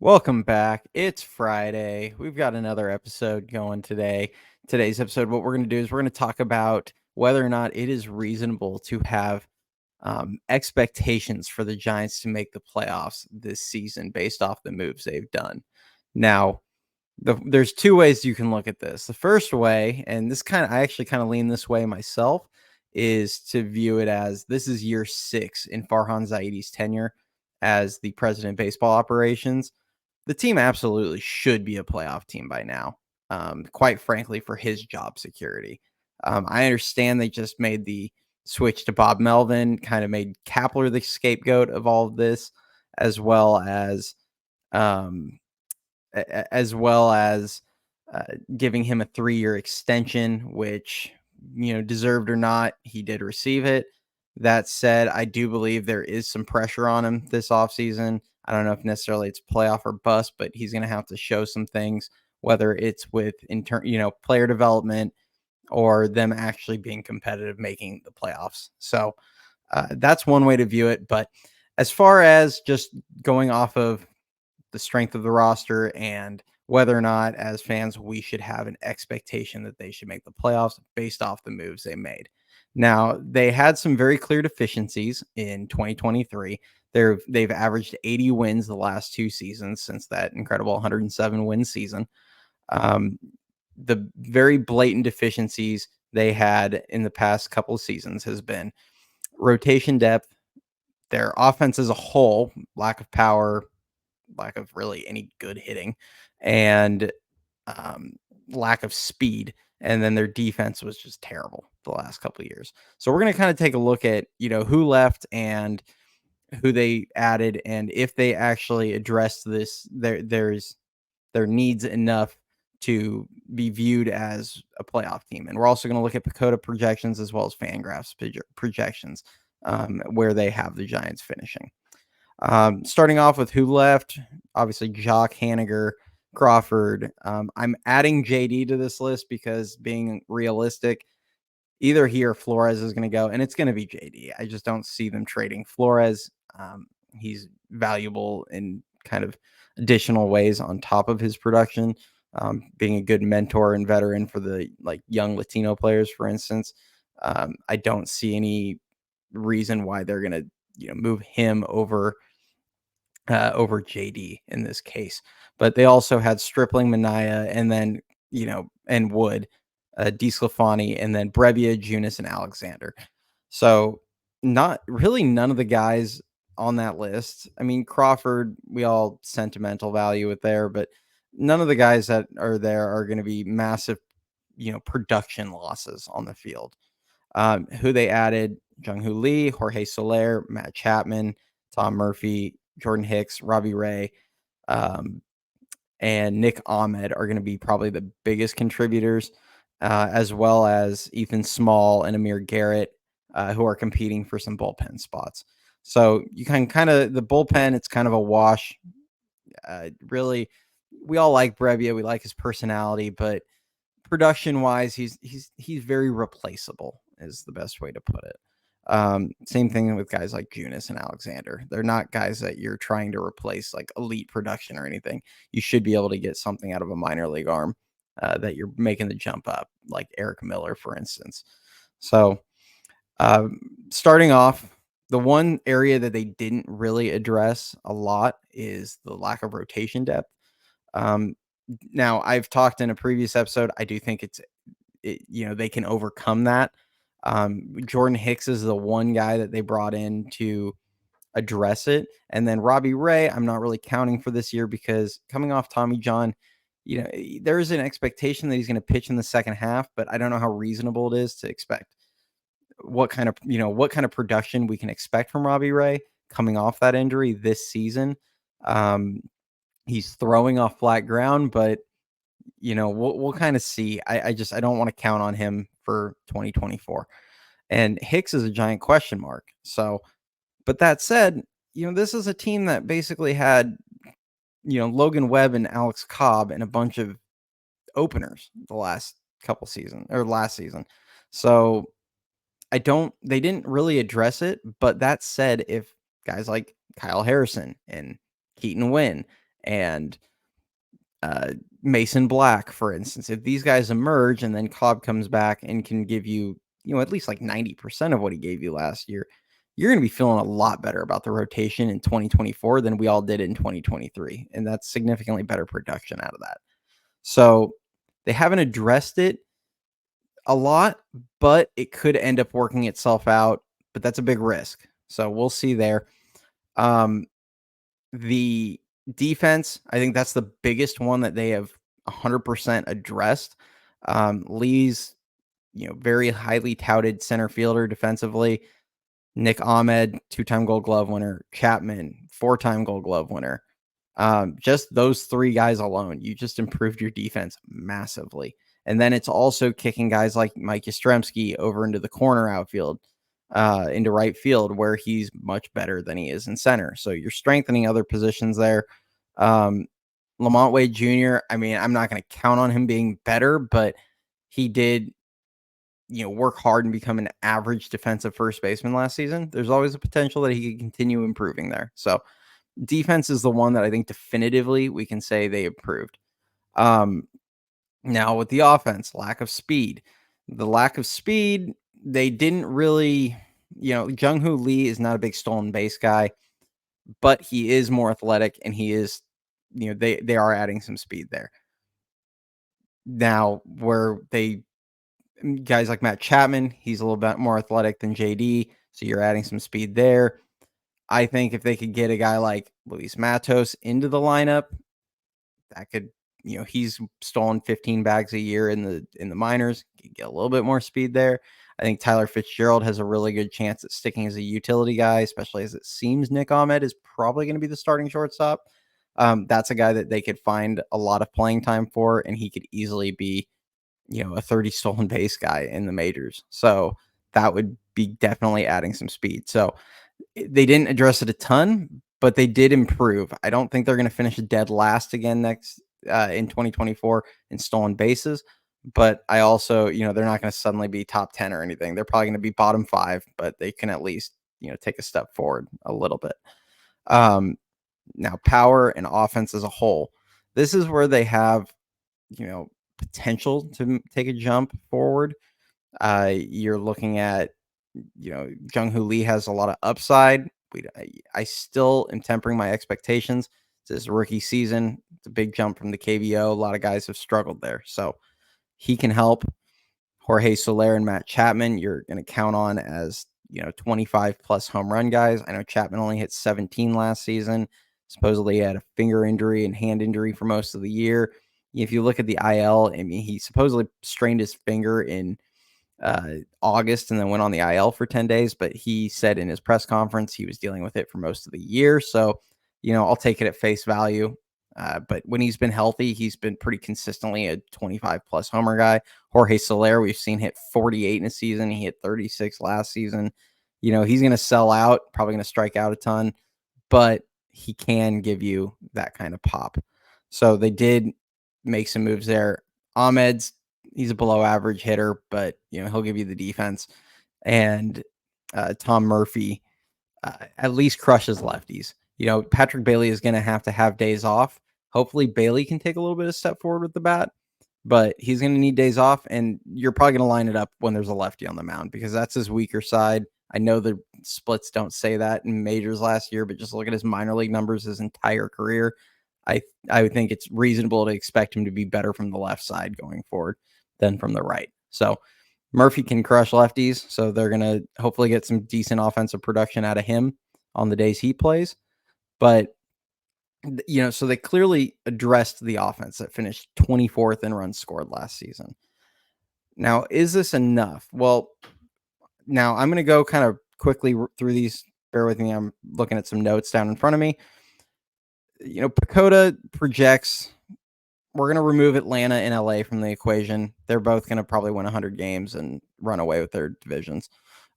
Welcome back. It's Friday. We've got another episode going today. Today's episode, what we're going to do is we're going to talk about whether or not it is reasonable to have expectations for the Giants to make the playoffs this season based off the moves they've done. Now, there's two ways you can look at this. The first way, and I actually kind of lean this way myself, is to view it as this is year 6 in Farhan Zaidi's tenure as the president of baseball operations. The team absolutely should be a playoff team by now. Quite frankly, for his job security. I understand they just made the switch to Bob Melvin, kind of made Kapler the scapegoat of all of this, as well as um, as well as giving him a 3-year extension, which, deserved or not, he did receive it. That said, I do believe there is some pressure on him this offseason. I don't know if necessarily it's playoff or bust, but he's going to have to show some things, whether it's with player development or them actually being competitive, making the playoffs. So that's one way to view it. But as far as just going off of the strength of the roster and whether or not, as fans, we should have an expectation that they should make the playoffs based off the moves they made. Now, they had some very clear deficiencies in 2023. They've averaged 80 wins the last 2 seasons since that incredible 107 win season. Um, the very blatant deficiencies they had in the past couple of seasons has been rotation depth, their offense as a whole, lack of power, lack of really any good hitting, and um, lack of speed. And then their defense was just terrible the last couple of years. So we're going to kind of take a look at who left and who they added, and if they actually addressed their needs enough to be viewed as a playoff team. And we're also going to look at Pacoda projections as well as Fangraphs projections, where they have the Giants finishing. Starting off with who left, obviously Jock, Haniger, Crawford. I'm adding JD to this list because, being realistic, either he or Flores is going to go, and it's going to be JD. I just don't see them trading Flores. He's valuable in kind of additional ways on top of his production, being a good mentor and veteran for the young Latino players, for instance. I don't see any reason why they're going to move him over JD in this case. But they also had Stripling, Mania, and then and Wood, DeSclafani, and then Brebbia, Junis, and Alexander. So not really none of the guys on that list. I mean, Crawford, we all sentimental value it there, but none of the guys that are there are going to be massive, production losses on the field. Who they added: Jung-Hoo Lee, Jorge Soler, Matt Chapman, Tom Murphy, Jordan Hicks, Robbie Ray, and Nick Ahmed are going to be probably the biggest contributors, as well as Ethan Small and Amir Garrett, who are competing for some bullpen spots. So you can kind of, the bullpen, it's kind of a wash. Really, we all like Brebbia. We like his personality, but production wise, he's very replaceable, is the best way to put it. Same thing with guys like Junis and Alexander. They're not guys that you're trying to replace like elite production or anything. You should be able to get something out of a minor league arm that you're making the jump up, like Eric Miller, for instance. So starting off, the one area that they didn't really address a lot is the lack of rotation depth. Now, I've talked in a previous episode, I do think they can overcome that. Jordan Hicks is the one guy that they brought in to address it. And then Robbie Ray, I'm not really counting for this year because, coming off Tommy John, there is an expectation that he's going to pitch in the second half, but I don't know how reasonable it is to expect what kind of production we can expect from Robbie Ray coming off that injury this season. He's throwing off flat ground, but we'll kind of see. I don't want to count on him for 2024. And Hicks is a giant question mark. So, but that said, this is a team that basically had, Logan Webb and Alex Cobb and a bunch of openers the last season. So they didn't really address it. But that said, if guys like Kyle Harrison and Keaton Wynn and uh, Mason Black, for instance. If these guys emerge and then Cobb comes back and can give you, at least like 90% of what he gave you last year, you're going to be feeling a lot better about the rotation in 2024 than we all did in 2023. And that's significantly better production out of that. So they haven't addressed it a lot, but it could end up working itself out. But that's a big risk. So we'll see there. Um, the defense, I think that's the biggest one that they have 100% addressed. Lee's, very highly touted center fielder defensively. Nick Ahmed, two-time Gold Glove winner. Chapman, four-time Gold Glove winner. Just those three guys alone, you just improved your defense massively. And then it's also kicking guys like Mike Yastrzemski over into the corner outfield, into right field, where he's much better than he is in center. So you're strengthening other positions there. Lamont Wade Jr., I mean, I'm not going to count on him being better, but he did, work hard and become an average defensive first baseman last season. There's always a potential that he could continue improving there. So defense is the one that I think definitively we can say they improved. Now with the offense, lack of speed. The lack of speed, they didn't really, Jung-Hoo Lee is not a big stolen base guy, but he is more athletic and he is, they are adding some speed there. Now, where they guys like Matt Chapman, he's a little bit more athletic than JD, so you're adding some speed there. I think if they could get a guy like Luis Matos into the lineup, that could, he's stolen 15 bags a year in the minors, get a little bit more speed there. I think Tyler Fitzgerald has a really good chance at sticking as a utility guy, especially as it seems Nick Ahmed is probably going to be the starting shortstop. That's a guy that they could find a lot of playing time for, and he could easily be, a 30 stolen base guy in the majors. So that would be definitely adding some speed. So they didn't address it a ton, but they did improve. I don't think they're going to finish dead last again next in 2024 in stolen bases. But I also, they're not going to suddenly be top 10 or anything. They're probably going to be bottom 5, but they can at least, take a step forward a little bit. Now, power and offense as a whole. This is where they have, potential to take a jump forward. You're looking at, Jung-Hoo Lee has a lot of upside. I still am tempering my expectations. It's his rookie season. It's a big jump from the KBO. A lot of guys have struggled there. So he can help. Jorge Soler and Matt Chapman, you're going to count on as, 25 plus home run guys. I know Chapman only hit 17 last season. Supposedly he had a finger injury and hand injury for most of the year. If you look at the IL, I mean, he supposedly strained his finger in August and then went on the IL for 10 days. But he said in his press conference he was dealing with it for most of the year. So, I'll take it at face value. But when he's been healthy, he's been pretty consistently a 25 plus homer guy. Jorge Soler, we've seen hit 48 in a season. He hit 36 last season. He's going to sell out, probably going to strike out a ton, but he can give you that kind of pop. So they did make some moves there. He's a below average hitter, but he'll give you the defense. And Tom Murphy at least crushes lefties. Patrick Bailey is going to have days off. Hopefully Bailey can take a little bit of step forward with the bat, but he's going to need days off, and you're probably going to line it up when there's a lefty on the mound because that's his weaker side. I know the splits don't say that in majors last year, but just look at his minor league numbers his entire career. I would think it's reasonable to expect him to be better from the left side going forward than from the right. So Murphy can crush lefties, so they're going to hopefully get some decent offensive production out of him on the days he plays. But so they clearly addressed the offense that finished 24th in runs scored last season. Now, is this enough? Well, now I'm going to go kind of quickly through these. Bear with me. I'm looking at some notes down in front of me. Pacoda projects we're going to remove Atlanta and LA from the equation. They're both going to probably win 100 games and run away with their divisions.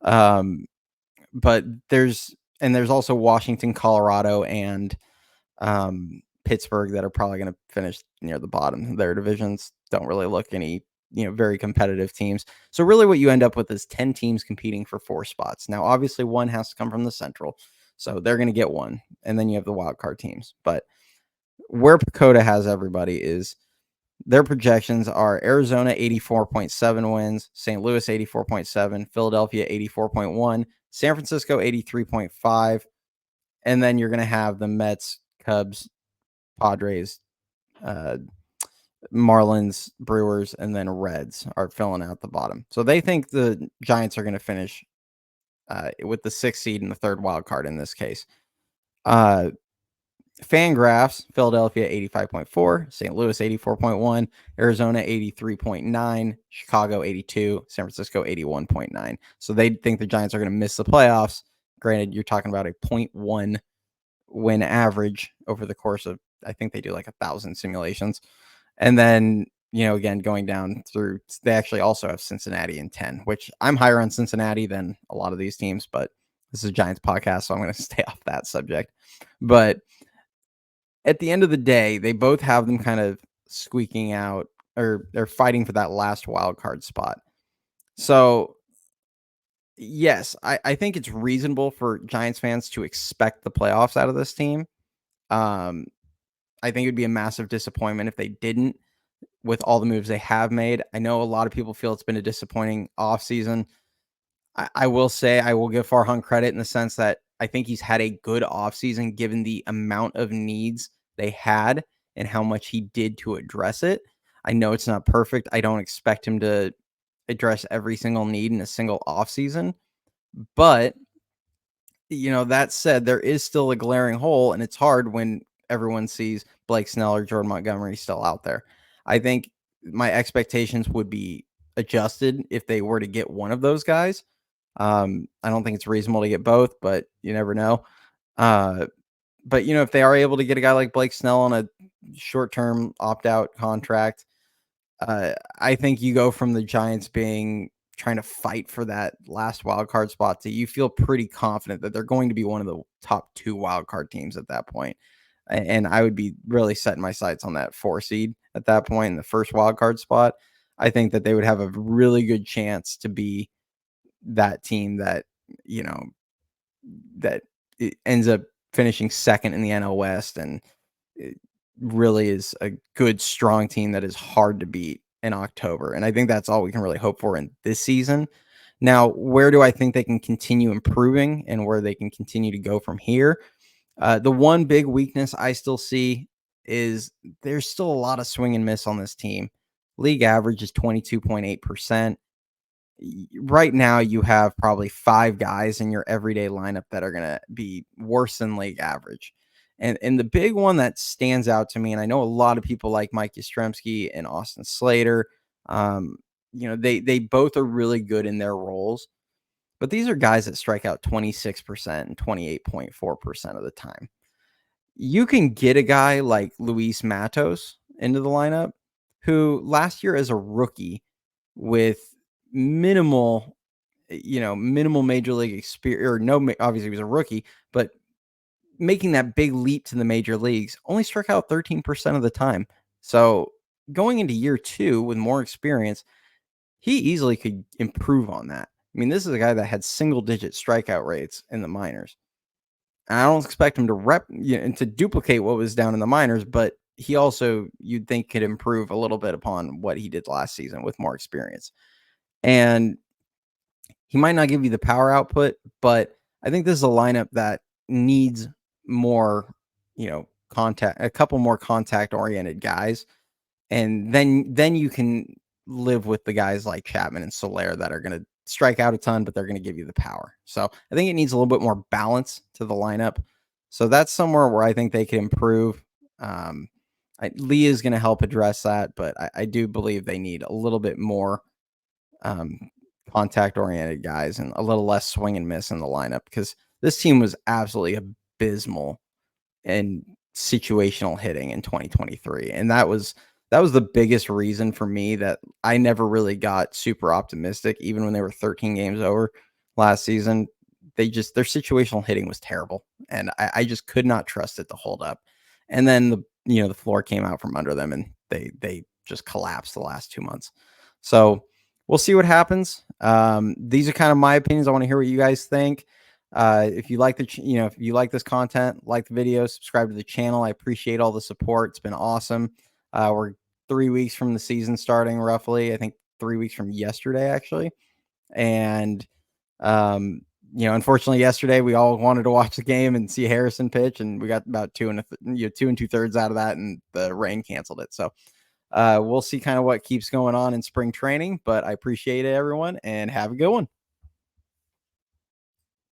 But there's also Washington, Colorado, and Pittsburgh that are probably going to finish near the bottom. Their divisions don't really look any, very competitive teams. So really what you end up with is 10 teams competing for 4 spots. Now, obviously one has to come from the Central. So they're going to get one. And then you have the wild card teams. But Where Pacoda has everybody is their projections are Arizona 84.7 wins, St. Louis 84.7, Philadelphia 84.1, San Francisco 83.5, and then you're going to have the Mets, Cubs, Padres, uh, Marlins, Brewers, and then Reds are filling out the bottom. So they think the Giants are going to finish with the 6th seed and the 3rd wild card in this case. Fangraphs, Philadelphia 85.4, St. Louis 84.1, Arizona 83.9, Chicago 82, San Francisco 81.9. So they think the Giants are going to miss the playoffs. Granted, you're talking about a 0.1 win average over the course of, I think they do like 1,000 simulations. And then, again, going down through, they actually also have Cincinnati in 10, which I'm higher on Cincinnati than a lot of these teams, but this is a Giants podcast, so I'm going to stay off that subject. But at the end of the day, they both have them kind of squeaking out, or they're fighting for that last wild card spot. So, yes, I think it's reasonable for Giants fans to expect the playoffs out of this team. I think it would be a massive disappointment if they didn't with all the moves they have made. I know a lot of people feel it's been a disappointing offseason. I will say I will give Farhan credit in the sense that I think he's had a good offseason given the amount of needs they had and how much he did to address it. I know it's not perfect. I don't expect him to address every single need in a single offseason. But, that said, there is still a glaring hole, and it's hard when everyone sees Blake Snell or Jordan Montgomery still out there. I think my expectations would be adjusted if they were to get one of those guys. I don't think it's reasonable to get both, but you never know. But if they are able to get a guy like Blake Snell on a short-term opt-out contract, I think you go from the Giants trying to fight for that last wild card spot to you feel pretty confident that they're going to be one of the top 2 wild card teams at that point. And I would be really setting my sights on that 4 seed at that point in the first wild card spot. I think that they would have a really good chance to be that team that, you know, that it ends up finishing second in the NL West, and it really is a good, strong team that is hard to beat in October. And I think that's all we can really hope for in this season. Now, where do I think they can continue improving and where they can continue to go from here? The one big weakness I still see is there's still a lot of swing and miss on this team. League average is 22.8%. Right now, you have probably 5 guys in your everyday lineup that are going to be worse than league average. And the big one that stands out to me, and I know a lot of people like Mike Yastrzemski and Austin Slater, they both are really good in their roles, but these are guys that strike out 26% and 28.4% of the time. You can get a guy like Luis Matos into the lineup, who last year as a rookie with minimal, minimal major league experience, or no, obviously he was a rookie, but making that big leap to the major leagues, only struck out 13% of the time. So going into year 2 with more experience, he easily could improve on that. I mean, this is a guy that had single digit strikeout rates in the minors. And I don't expect him to and to duplicate what was down in the minors, but he also, you'd think, could improve a little bit upon what he did last season with more experience. And he might not give you the power output, but I think this is a lineup that needs more, contact, a couple more contact oriented guys. And then you can live with the guys like Chapman and Soler that are going to strike out a ton, but they're going to give you the power. So I think it needs a little bit more balance to the lineup. So that's somewhere where I think they can improve. Lee is going to help address that, but I do believe they need a little bit more contact oriented guys and a little less swing and miss in the lineup, because this team was absolutely abysmal in situational hitting in 2023. And that was the biggest reason for me that I never really got super optimistic, even when they were 13 games over last season. Their situational hitting was terrible, and I just could not trust it to hold up. And then the floor came out from under them, and they just collapsed the last 2 months. So we'll see what happens. These are kind of my opinions. I want to hear what you guys think. If you like if you like this content, like the video, subscribe to the channel. I appreciate all the support. It's been awesome. We're 3 weeks from the season starting, roughly. I think 3 weeks from yesterday, actually. And unfortunately, yesterday we all wanted to watch the game and see Harrison pitch, and we got about 2 2/3 out of that, and the rain canceled it. So we'll see kind of what keeps going on in spring training. But I appreciate it, everyone, and have a good one.